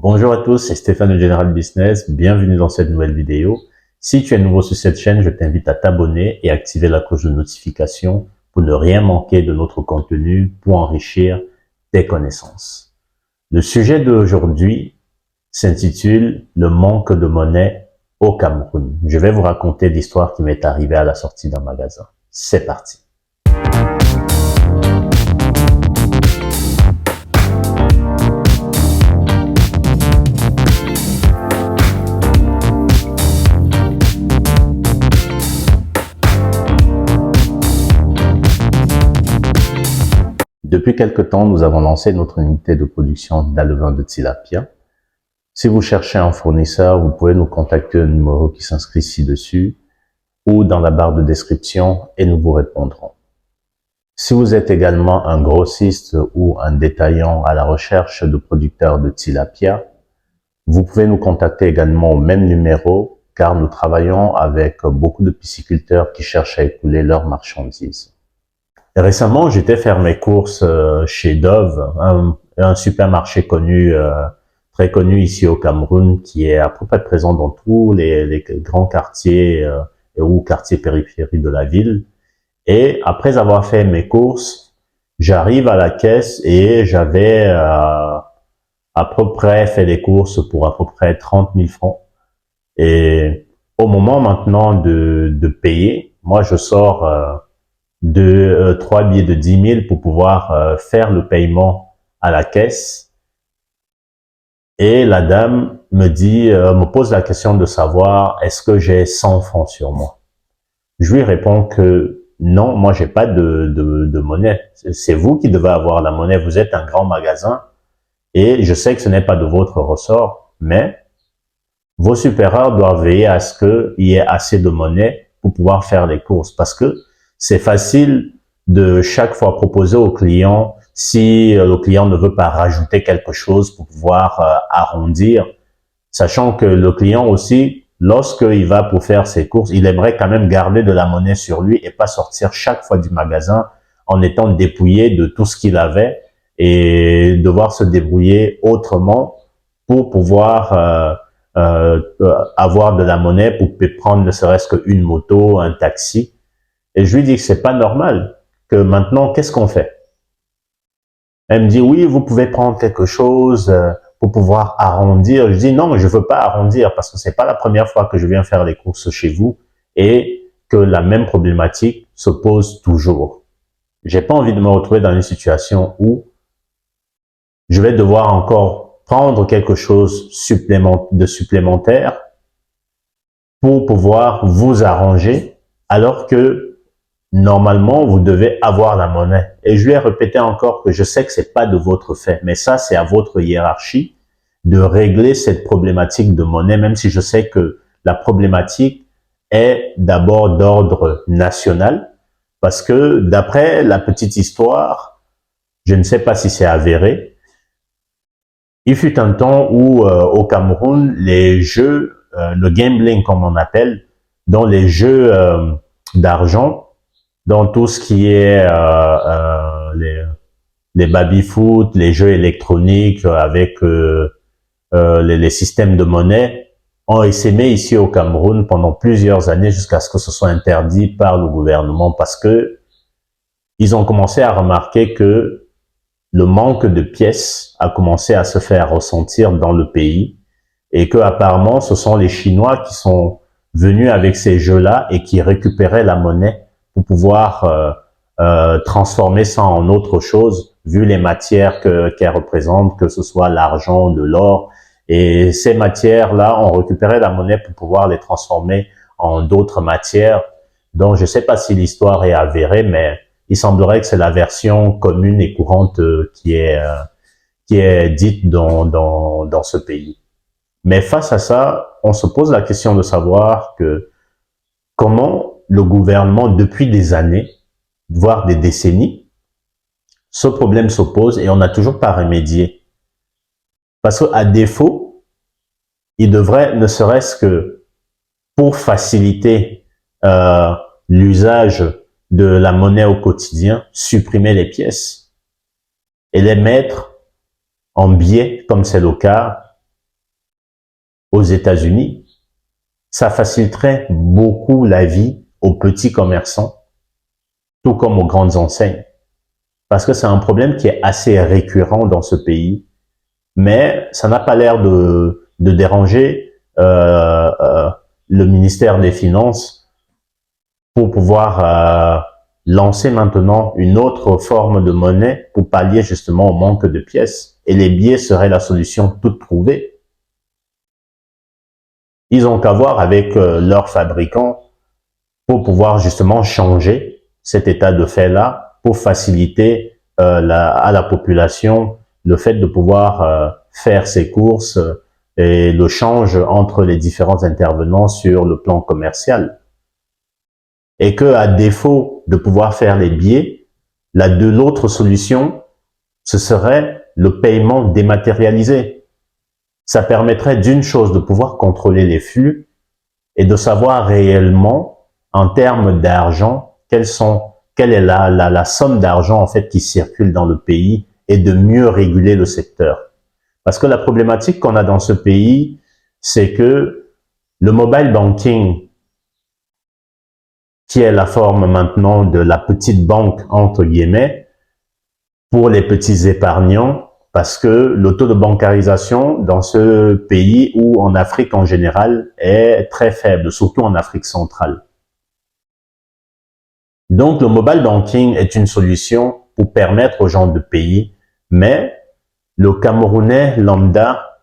Bonjour à tous, c'est Stéphane de General Business, bienvenue dans cette nouvelle vidéo. Si tu es nouveau sur cette chaîne, je t'invite à t'abonner et activer la cloche de notification pour ne rien manquer de notre contenu pour enrichir tes connaissances. Le sujet d'aujourd'hui s'intitule « Le manque de monnaie au Cameroun ». Je vais vous raconter l'histoire qui m'est arrivée à la sortie d'un magasin. C'est parti. Depuis quelque temps, nous avons lancé notre unité de production d'alevin de tilapia. Si vous cherchez un fournisseur, vous pouvez nous contacter au numéro qui s'inscrit ci-dessus ou dans la barre de description et nous vous répondrons. Si vous êtes également un grossiste ou un détaillant à la recherche de producteurs de tilapia, vous pouvez nous contacter également au même numéro car nous travaillons avec beaucoup de pisciculteurs qui cherchent à écouler leurs marchandises. Récemment, j'étais faire mes courses chez Dove, un supermarché connu, très connu ici au Cameroun, qui est à peu près présent dans tous les grands quartiers ou quartiers périphériques de la ville. Et après avoir fait mes courses, j'arrive à la caisse et j'avais à peu près fait des courses pour à peu près 30 000 francs. Et au moment maintenant de payer, moi je sors trois billets de 10 000 pour pouvoir faire le paiement à la caisse. Et la dame me pose la question de savoir est-ce que j'ai 100 francs sur moi. Je lui réponds que non, moi j'ai pas de monnaie. C'est vous qui devez avoir la monnaie. Vous êtes un grand magasin et je sais que ce n'est pas de votre ressort, mais vos supérieurs doivent veiller à ce qu'il y ait assez de monnaie pour pouvoir faire les courses parce que c'est facile de chaque fois proposer au client si le client ne veut pas rajouter quelque chose pour pouvoir arrondir, sachant que le client aussi, lorsqu'il va pour faire ses courses, il aimerait quand même garder de la monnaie sur lui et pas sortir chaque fois du magasin en étant dépouillé de tout ce qu'il avait et devoir se débrouiller autrement pour pouvoir avoir de la monnaie pour prendre ne serait-ce qu'une moto, un taxi. Et je lui dis que c'est pas normal, que maintenant, qu'est-ce qu'on fait? Elle me dit, oui, vous pouvez prendre quelque chose pour pouvoir arrondir. Je dis, non, je veux pas arrondir parce que c'est pas la première fois que je viens faire les courses chez vous et que la même problématique se pose toujours. J'ai pas envie de me retrouver dans une situation où je vais devoir encore prendre quelque chose de supplémentaire pour pouvoir vous arranger alors que normalement, vous devez avoir la monnaie. Et je lui ai répété encore que je sais que c'est pas de votre fait, mais ça, c'est à votre hiérarchie de régler cette problématique de monnaie, même si je sais que la problématique est d'abord d'ordre national, parce que d'après la petite histoire, je ne sais pas si c'est avéré, il fut un temps où au Cameroun, les jeux, le gambling comme on appelle, dans les jeux d'argent, dans tout ce qui est les baby-foot, les jeux électroniques avec les systèmes de monnaie, ont essaimé ici au Cameroun pendant plusieurs années jusqu'à ce que ce soit interdit par le gouvernement parce que ils ont commencé à remarquer que le manque de pièces a commencé à se faire ressentir dans le pays et que apparemment ce sont les Chinois qui sont venus avec ces jeux-là et qui récupéraient la monnaie pour pouvoir transformer ça en autre chose, vu les matières qu'elle représente, que ce soit l'argent, de l'or. Et ces matières-là, on récupérait la monnaie pour pouvoir les transformer en d'autres matières. Donc, je ne sais pas si l'histoire est avérée, mais il semblerait que c'est la version commune et courante qui est dite dans ce pays. Mais face à ça, on se pose la question de savoir que comment le gouvernement, depuis des années, voire des décennies, ce problème s'oppose et on n'a toujours pas remédié. Parce qu'à défaut, il devrait, ne serait-ce que pour faciliter l'usage de la monnaie au quotidien, supprimer les pièces et les mettre en billets, comme c'est le cas, aux États-Unis, ça faciliterait beaucoup la vie aux petits commerçants, tout comme aux grandes enseignes. Parce que c'est un problème qui est assez récurrent dans ce pays, mais ça n'a pas l'air de déranger le ministère des Finances pour pouvoir lancer maintenant une autre forme de monnaie pour pallier justement au manque de pièces. Et les billets seraient la solution toute trouvée. Ils ont qu'à voir avec leurs fabricants pour pouvoir justement changer cet état de fait-là pour faciliter à la population le fait de pouvoir faire ses courses et le change entre les différents intervenants sur le plan commercial. Et que, à défaut de pouvoir faire les billets, l'autre solution, ce serait le paiement dématérialisé. Ça permettrait d'une chose de pouvoir contrôler les flux et de savoir réellement, en termes d'argent, quelle est la somme d'argent en fait qui circule dans le pays et de mieux réguler le secteur. Parce que la problématique qu'on a dans ce pays, c'est que le mobile banking, qui est la forme maintenant de la petite banque, entre guillemets, pour les petits épargnants, parce que le taux de bancarisation dans ce pays ou en Afrique en général est très faible, surtout en Afrique centrale. Donc, le mobile banking est une solution pour permettre aux gens de payer, mais le Camerounais lambda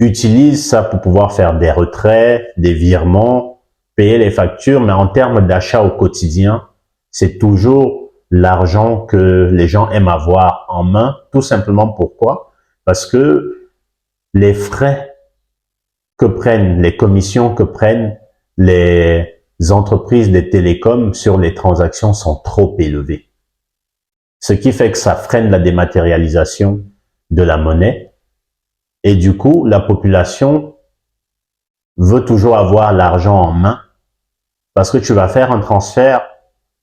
utilise ça pour pouvoir faire des retraits, des virements, payer les factures, mais en termes d'achat au quotidien, c'est toujours l'argent que les gens aiment avoir en main, tout simplement pourquoi? Parce que les frais que prennent, les commissions que prennent les entreprises des télécoms sur les transactions sont trop élevées. Ce qui fait que ça freine la dématérialisation de la monnaie et du coup, la population veut toujours avoir l'argent en main parce que tu vas faire un transfert,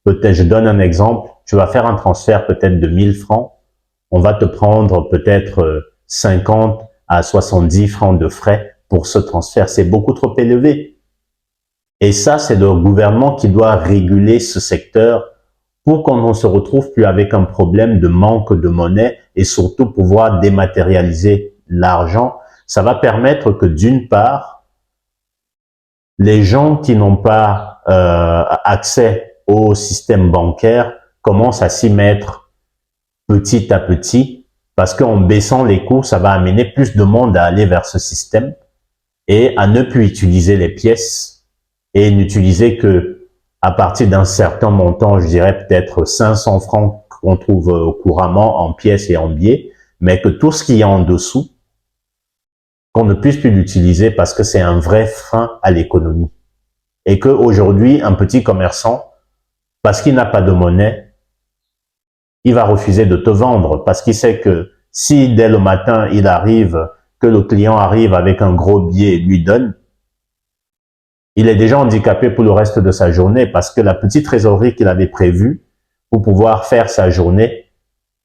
peut-être, je donne un exemple, tu vas faire un transfert peut-être de 1000 francs, on va te prendre peut-être 50 à 70 francs de frais pour ce transfert. C'est beaucoup trop élevé. Et ça, c'est le gouvernement qui doit réguler ce secteur pour qu'on ne se retrouve plus avec un problème de manque de monnaie et surtout pouvoir dématérialiser l'argent. Ça va permettre que d'une part, les gens qui n'ont pas accès au système bancaire commencent à s'y mettre petit à petit parce qu'en baissant les coûts, ça va amener plus de monde à aller vers ce système et à ne plus utiliser les pièces et n'utiliser que à partir d'un certain montant, je dirais peut-être 500 francs qu'on trouve couramment en pièces et en billets, mais que tout ce qui est en dessous, qu'on ne puisse plus l'utiliser parce que c'est un vrai frein à l'économie. Et qu'aujourd'hui, un petit commerçant, parce qu'il n'a pas de monnaie, il va refuser de te vendre parce qu'il sait que si dès le matin, il arrive, que le client arrive avec un gros billet et lui donne, il est déjà handicapé pour le reste de sa journée parce que la petite trésorerie qu'il avait prévue pour pouvoir faire sa journée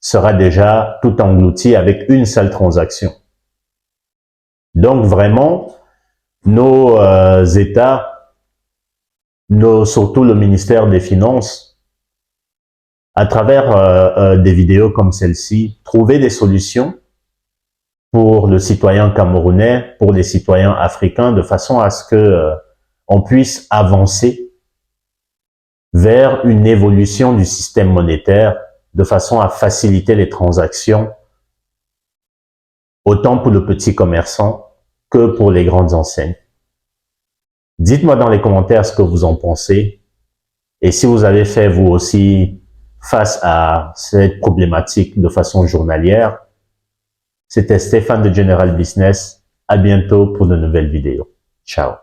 sera déjà tout engloutie avec une seule transaction. Donc vraiment, nos États, surtout le ministère des Finances, à travers des vidéos comme celle-ci, trouver des solutions pour le citoyen camerounais, pour les citoyens africains, de façon à ce que on puisse avancer vers une évolution du système monétaire de façon à faciliter les transactions, autant pour le petit commerçant que pour les grandes enseignes. Dites-moi dans les commentaires ce que vous en pensez et si vous avez fait vous aussi face à cette problématique de façon journalière. C'était Stéphane de General Business. À bientôt pour de nouvelles vidéos. Ciao.